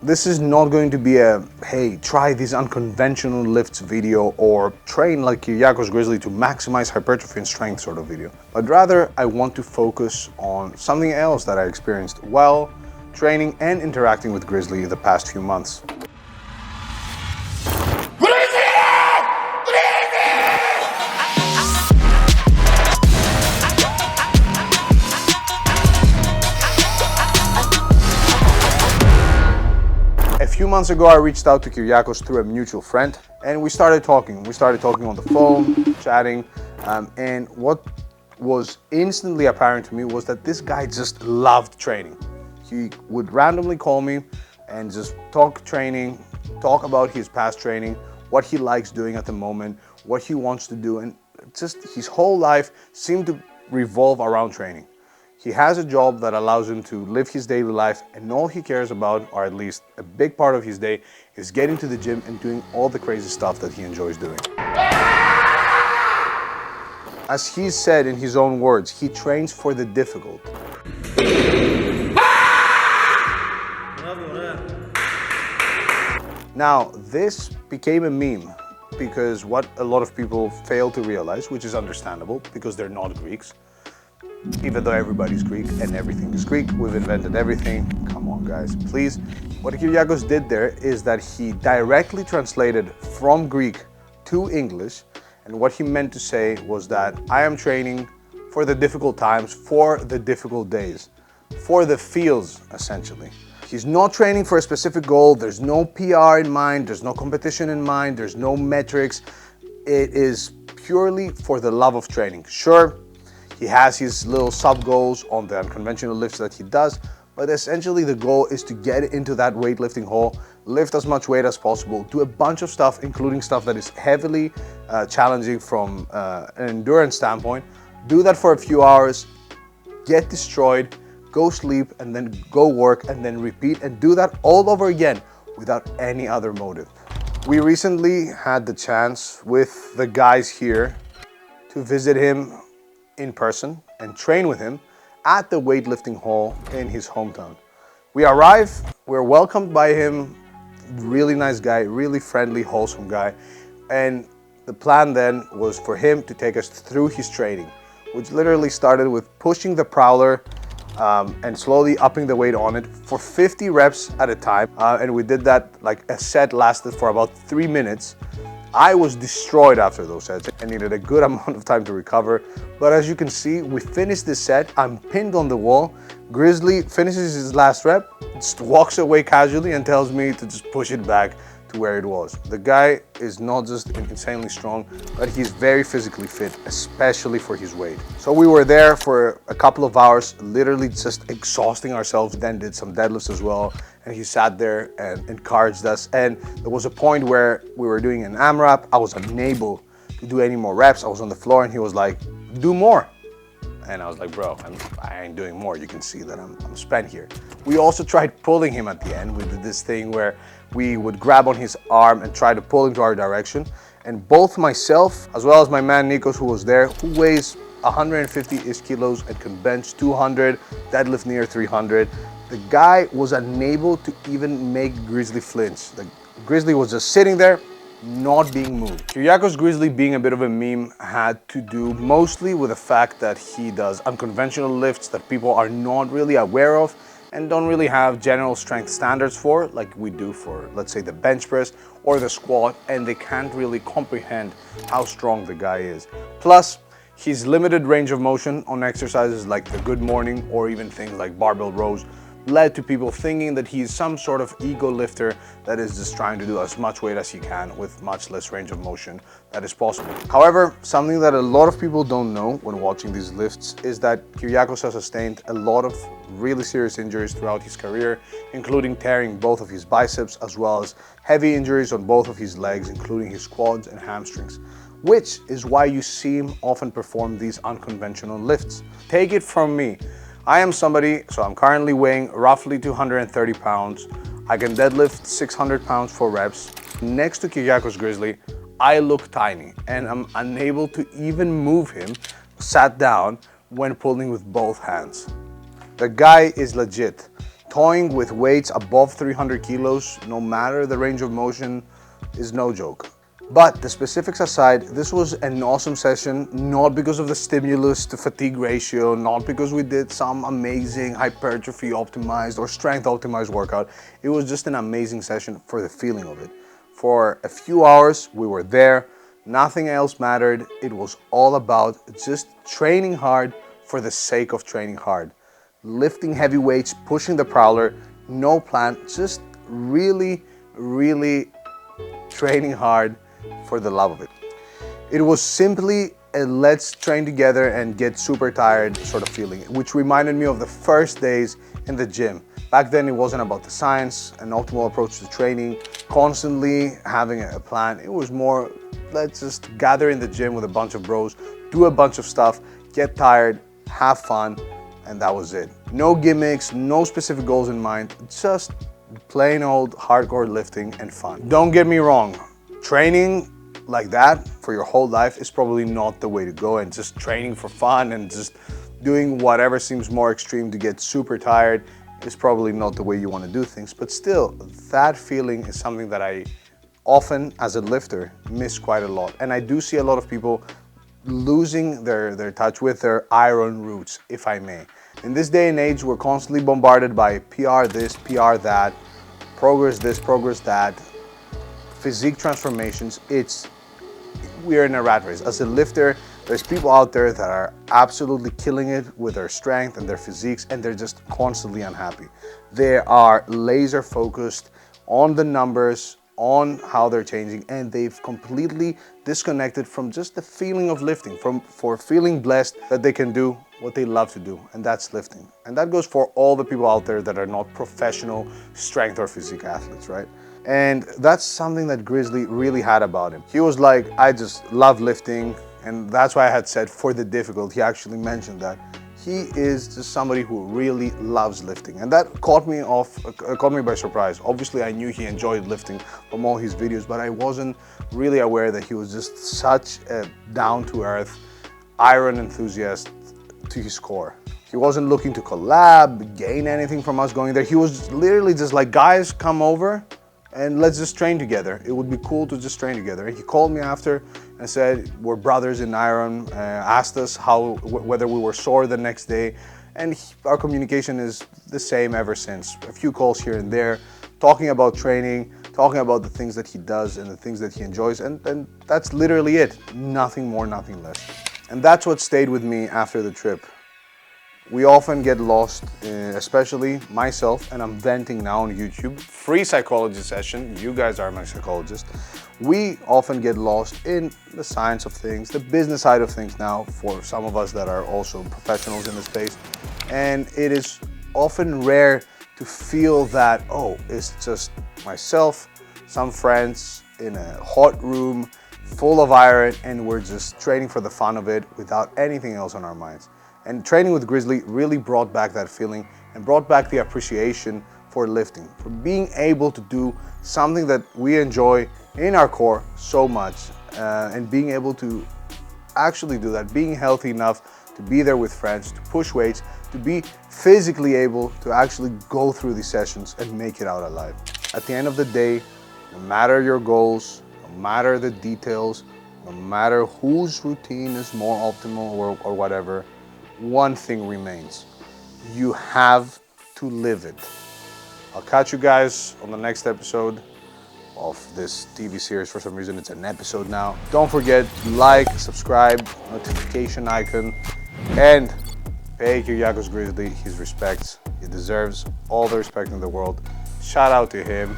This is not going to be a, hey, try these unconventional lifts video or train like Kyriakos Grizzly to maximize hypertrophy and strength sort of video. But rather, I want to focus on something else that I experienced while training and interacting with Grizzly the past few months. A few months ago, I reached out to Kiryakos through a mutual friend, and we started talking. We started talking on the phone, chatting, and what was instantly apparent to me was that this guy just loved training. He would randomly call me and just talk training, talk about his past training, what he likes doing at the moment, what he wants to do, and just his whole life seemed to revolve around training. He has a job that allows him to live his daily life, and all he cares about, or at least a big part of his day, is getting to the gym and doing all the crazy stuff that he enjoys doing. As he said in his own words, he trains for the difficult. Now, this became a meme because what a lot of people fail to realize, which is understandable because they're not Greeks, even though everybody's Greek and everything is Greek, we've invented everything. Come on, guys, please. What Kiryakos did there is that he directly translated from Greek to English, and what he meant to say was that I am training for the difficult times, for the difficult days, for the feels, essentially. He's not training for a specific goal. There's no PR in mind. There's no competition in mind. There's no metrics. It is purely for the love of training. Sure, he has his little sub-goals on the unconventional lifts that he does, but essentially the goal is to get into that weightlifting hole, lift as much weight as possible, do a bunch of stuff, including stuff that is heavily challenging from an endurance standpoint, do that for a few hours, get destroyed, go sleep, and then go work, and then repeat, and do that all over again without any other motive. We recently had the chance with the guys here to visit him in person and train with him at the weightlifting hall in his hometown. We arrive, we're welcomed by him, really nice guy, really friendly, wholesome guy, and the plan then was for him to take us through his training, which literally started with pushing the prowler and slowly upping the weight on it for 50 reps at a time, and we did that, like a set lasted for about 3 minutes. I was destroyed after those sets. I needed a good amount of time to recover. But as you can see, we finished this set. I'm pinned on the wall. Grizzly finishes his last rep, just walks away casually and tells me to just push it back to where it was. The guy is not just insanely strong, but he's very physically fit, especially for his weight. So we were there for a couple of hours, literally just exhausting ourselves, then did some deadlifts as well. And he sat there and encouraged us. And there was a point where we were doing an AMRAP. I was unable to do any more reps. I was on the floor and he was like, do more. And I was like, bro, I ain't doing more. You can see that I'm spent here. We also tried pulling him at the end. We did this thing where we would grab on his arm and try to pull him to our direction. And both myself, as well as my man Nikos, who was there, who weighs 150-ish kilos and can bench 200, deadlift near 300, the guy was unable to even make Grizzly flinch. The Grizzly was just sitting there, not being moved. Kyriakos Grizzly, being a bit of a meme, had to do mostly with the fact that he does unconventional lifts that people are not really aware of and don't really have general strength standards for, like we do for, let's say, the bench press or the squat, and they can't really comprehend how strong the guy is. Plus, his limited range of motion on exercises like the good morning or even things like barbell rows led to people thinking that he's some sort of ego lifter that is just trying to do as much weight as he can with much less range of motion that is possible. However, something that a lot of people don't know when watching these lifts is that Kiryakos has sustained a lot of really serious injuries throughout his career, including tearing both of his biceps as well as heavy injuries on both of his legs, including his quads and hamstrings, which is why you see him often perform these unconventional lifts. Take it from me. I am somebody, so I'm currently weighing roughly 230 pounds. I can deadlift 600 pounds for reps. Next to Kyriakos Grizzly, I look tiny and I'm unable to even move him sat down when pulling with both hands. The guy is legit. Toying with weights above 300 kilos, no matter the range of motion, is no joke. But the specifics aside, this was an awesome session, not because of the stimulus to fatigue ratio, not because we did some amazing hypertrophy optimized or strength optimized workout. It was just an amazing session for the feeling of it. For a few hours, we were there, nothing else mattered. It was all about just training hard for the sake of training hard. Lifting heavy weights, pushing the prowler, no plan, just really training hard for the love of it. It was simply a let's train together and get super tired sort of feeling, which reminded me of the first days in the gym. Back then it wasn't about the science, an optimal approach to training, constantly having a plan. It was more, let's just gather in the gym with a bunch of bros, do a bunch of stuff, get tired, have fun, and that was it. No gimmicks, no specific goals in mind, just plain old hardcore lifting and fun. Don't get me wrong, training like that for your whole life is probably not the way to go, and just training for fun and just doing whatever seems more extreme to get super tired is probably not the way you want to do things. But still, that feeling is something that I often, as a lifter, miss quite a lot. And I do see a lot of people losing their touch with their iron roots, if I may. In this day and age, we're constantly bombarded by PR this, PR that, progress this, progress that, physique transformations. We're in a rat race. As a lifter, there's people out there that are absolutely killing it with their strength and their physiques, and they're just constantly unhappy. They are laser focused on the numbers, on how they're changing, and they've completely disconnected from just the feeling of lifting, for feeling blessed that they can do what they love to do, and that's lifting. And that goes for all the people out there that are not professional strength or physique athletes, right? And that's something that Grizzly really had about him. He was like, I just love lifting, and that's why I had said for the difficult. He actually mentioned that. He is just somebody who really loves lifting, and that caught me by surprise. Obviously, I knew he enjoyed lifting from all his videos, but I wasn't really aware that he was just such a down-to-earth iron enthusiast to his core. He wasn't looking to collab, gain anything from us going there. He was literally just like, guys, come over and let's just train together. It would be cool to just train together. And he called me after and said, we're brothers in iron, asked us whether we were sore the next day. And our communication is the same ever since. A few calls here and there, talking about training, talking about the things that he does and the things that he enjoys. And that's literally it. Nothing more, nothing less. And that's what stayed with me after the trip. We often get lost, especially myself, and I'm venting now on YouTube. Free psychology session, you guys are my psychologist. We often get lost in the science of things, the business side of things now, for some of us that are also professionals in the space. And it is often rare to feel that, oh, it's just myself, some friends in a hot room full of iron, and we're just training for the fun of it without anything else on our minds. And training with Grizzly really brought back that feeling and brought back the appreciation for lifting, for being able to do something that we enjoy in our core so much, and being able to actually do that, being healthy enough to be there with friends, to push weights, to be physically able to actually go through these sessions and make it out alive. At the end of the day, no matter your goals, no matter the details, no matter whose routine is more optimal or whatever, one thing remains. You have to live it. I'll catch you guys on the next episode of this TV series. For some reason, it's an episode now. Don't forget to like, subscribe, notification icon, and pay Kyriakos Grizzly his respects. He deserves all the respect in the world. Shout out to him.